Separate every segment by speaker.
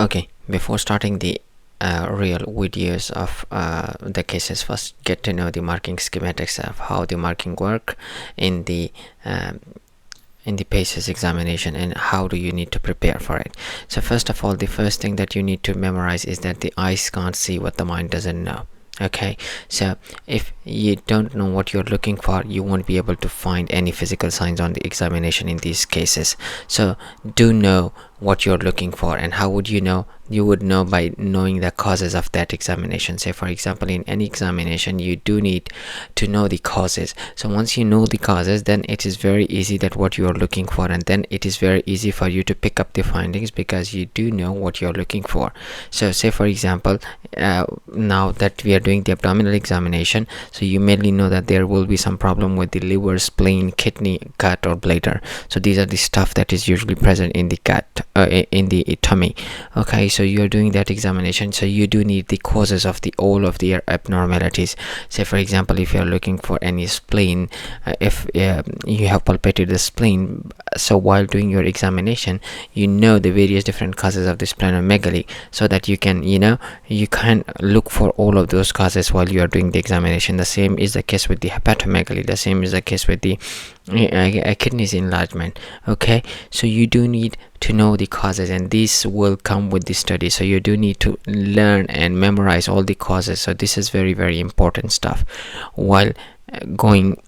Speaker 1: Okay, before starting the real videos of the cases, first get to know the marking schematics of how the marking work in the um, PACES examination and how do you need to prepare for it. So first of all, the first thing that you need to memorize is that the eyes can't see what the mind doesn't know. Okay, so if you don't know what you're looking for, you won't be able to find any physical signs on the examination in these cases. So do know what you're looking for. And how would you know? You would know by knowing the causes of that examination. Say for example, in any examination you do need to know the causes. So once you know the causes, then it is very easy that what you are looking for, and then it is very easy for you to pick up the findings because you do know what you're looking for. So say for example, now that we are doing the abdominal examination, so you mainly know that there will be some problem with the liver, spleen, kidney, gut or bladder. So these are the stuff that is usually present in the gut, in the tummy. Okay, so you are doing that examination, so you do need the causes of the all of the abnormalities. Say for example, if you are looking for any spleen, if you have palpated the spleen, so while doing your examination you know the various different causes of the splenomegaly, so that you can you can look for all of those causes while you are doing the examination. The same is the case with the hepatomegaly, the same is the case with the kidneys enlargement. Okay, so you do need to know the causes, and this will come with the study. So you do need to learn and memorize all the causes. So this is very, very important stuff while going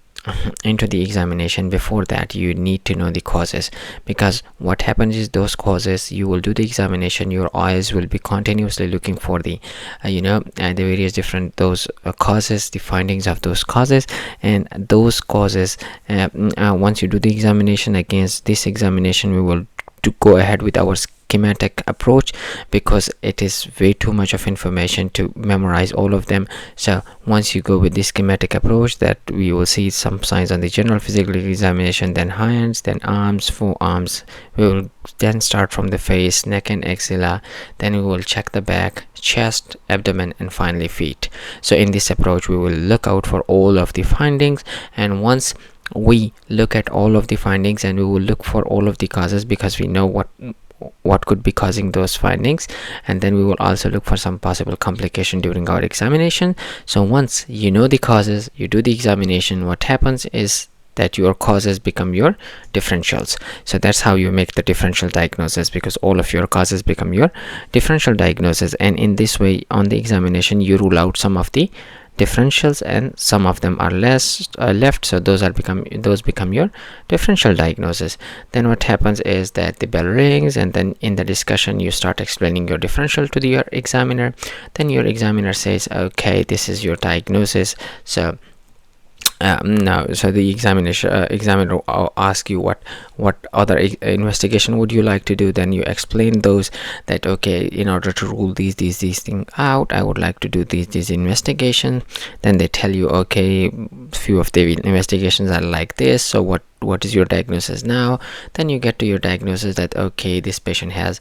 Speaker 1: into the examination. Before that, you need to know the causes, because what happens is those causes, you will do the examination, your eyes will be continuously looking for the the various different those causes, the findings of those causes, and those causes once you do the examination, against this examination we will to go ahead with our schematic approach, because it is way too much of information to memorize all of them. So once you go with the schematic approach, that we will see some signs on the general physical examination, then hands, then arms, forearms. We will then start from the face, neck and axilla, then we will check the back, chest, abdomen, and finally feet. So in this approach we will look out for all of the findings, and once we look at all of the findings, and we will look for all of the causes, because we know what could be causing those findings, and then we will also look for some possible complication during our examination. So once you know the causes, you do the examination, what happens is that your causes become your differentials. So that's how you make the differential diagnosis, because all of your causes become your differential diagnosis, and in this way on the examination you rule out some of the differentials and some of them are less left, so those become your differential diagnosis. Then what happens is that the bell rings, and then in the discussion you start explaining your differential to your examiner. Then your examiner says, okay, this is your diagnosis. So so the examiner will ask you what other investigation would you like to do. Then you explain those, that okay, in order to rule these things out, I would like to do these investigation. Then they tell you, okay, few of the investigations are like this, so what is your diagnosis now? Then you get to your diagnosis, that okay, this patient has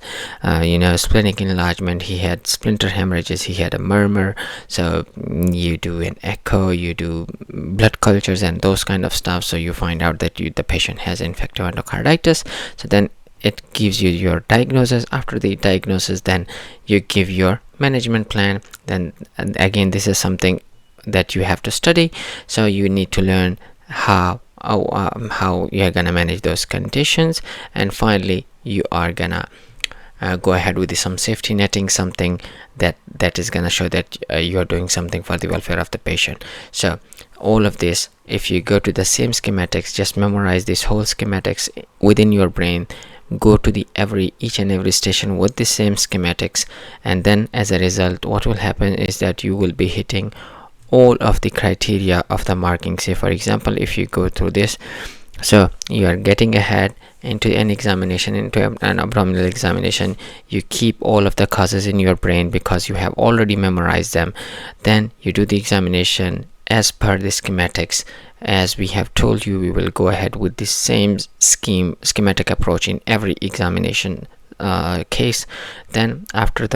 Speaker 1: splenic enlargement, he had splinter hemorrhages, he had a murmur. So you do an echo, you do blood cultures and those kind of stuff, so you find out that the patient has infective endocarditis. So then it gives you your diagnosis. After the diagnosis, then you give your management plan. Then again, this is something that you have to study, so you need to learn how you're gonna manage those conditions. And finally you are gonna go ahead with some safety netting, something that is gonna show that you're doing something for the welfare of the patient. So all of this, if you go to the same schematics, just memorize this whole schematics within your brain, go to the each and every station with the same schematics, and then as a result what will happen is that you will be hitting all of the criteria of the marking. Say for example, if you go through this, so you are getting ahead into an examination, into an abdominal examination, you keep all of the causes in your brain because you have already memorized them. Then you do the examination as per the schematics. As we have told you, we will go ahead with the same schematic approach in every examination case. Then after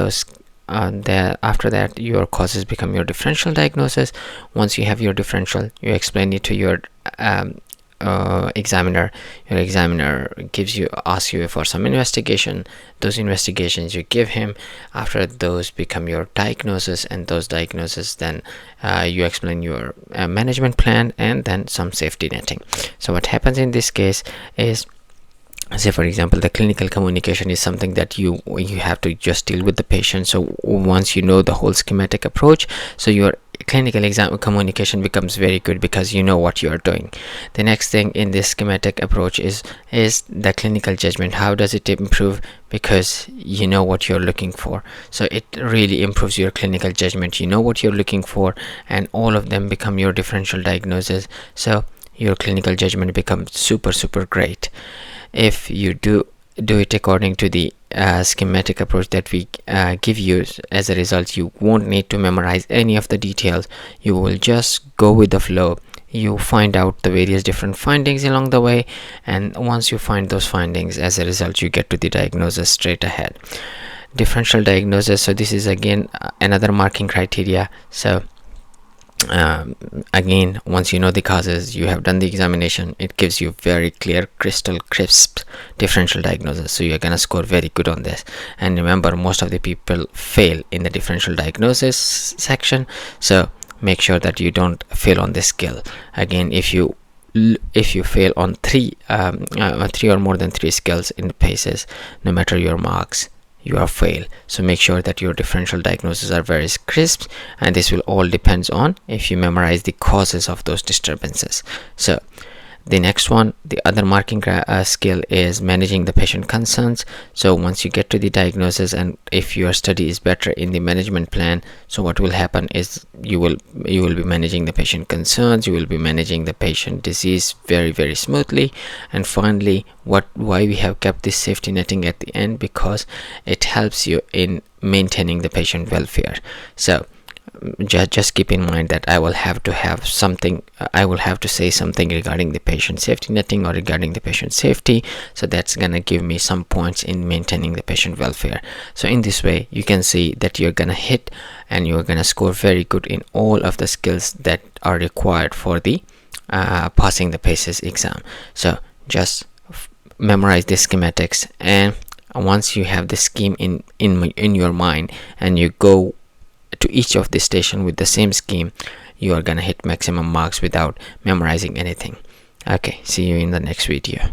Speaker 1: that your causes become your differential diagnosis. Once you have your differential, you explain it to your examiner. Your examiner asks you for some investigation. Those investigations you give him. After those become your diagnosis, and those diagnoses then you explain your management plan, and then some safety netting. So what happens in this case is, say for example, the clinical communication is something that you have to just deal with the patient. So once you know the whole schematic approach, so your clinical exam communication becomes very good because you know what you are doing. The next thing in this schematic approach is the clinical judgment. How does it improve? Because you know what you're looking for, so it really improves your clinical judgment. You know what you're looking for, and all of them become your differential diagnosis, so your clinical judgment becomes super great. If you do it according to the schematic approach that we give you, as a result you won't need to memorize any of the details. You will just go with the flow. You find out the various different findings along the way, and once you find those findings, as a result you get to the diagnosis straight ahead. Differential diagnosis, so this is again another marking criteria. So again, once you know the causes, you have done the examination, it gives you very clear, crystal crisp differential diagnosis, so you're gonna score very good on this. And remember, most of the people fail in the differential diagnosis section, so make sure that you don't fail on this skill. Again, if you fail on three or more than three skills in the PACES, no matter your marks, you are fail. So make sure that your differential diagnoses are very crisp, and this will all depends on if you memorize the causes of those disturbances. So the next one, the other marking skill is managing the patient concerns. So once you get to the diagnosis, and if your study is better in the management plan, so what will happen is you will be managing the patient concerns, you will be managing the patient disease very smoothly. And finally, why we have kept this safety netting at the end, because it helps you in maintaining the patient welfare. So just keep in mind that I will have to say something regarding the patient safety netting or regarding the patient safety, so that's gonna give me some points in maintaining the patient welfare. So in this way you can see that you're gonna hit and you're gonna score very good in all of the skills that are required for the passing the PACES exam. So just memorize the schematics, and once you have the scheme in your mind, and you go to each of the station with the same scheme, you are gonna hit maximum marks without memorizing anything. Okay, see you in the next video.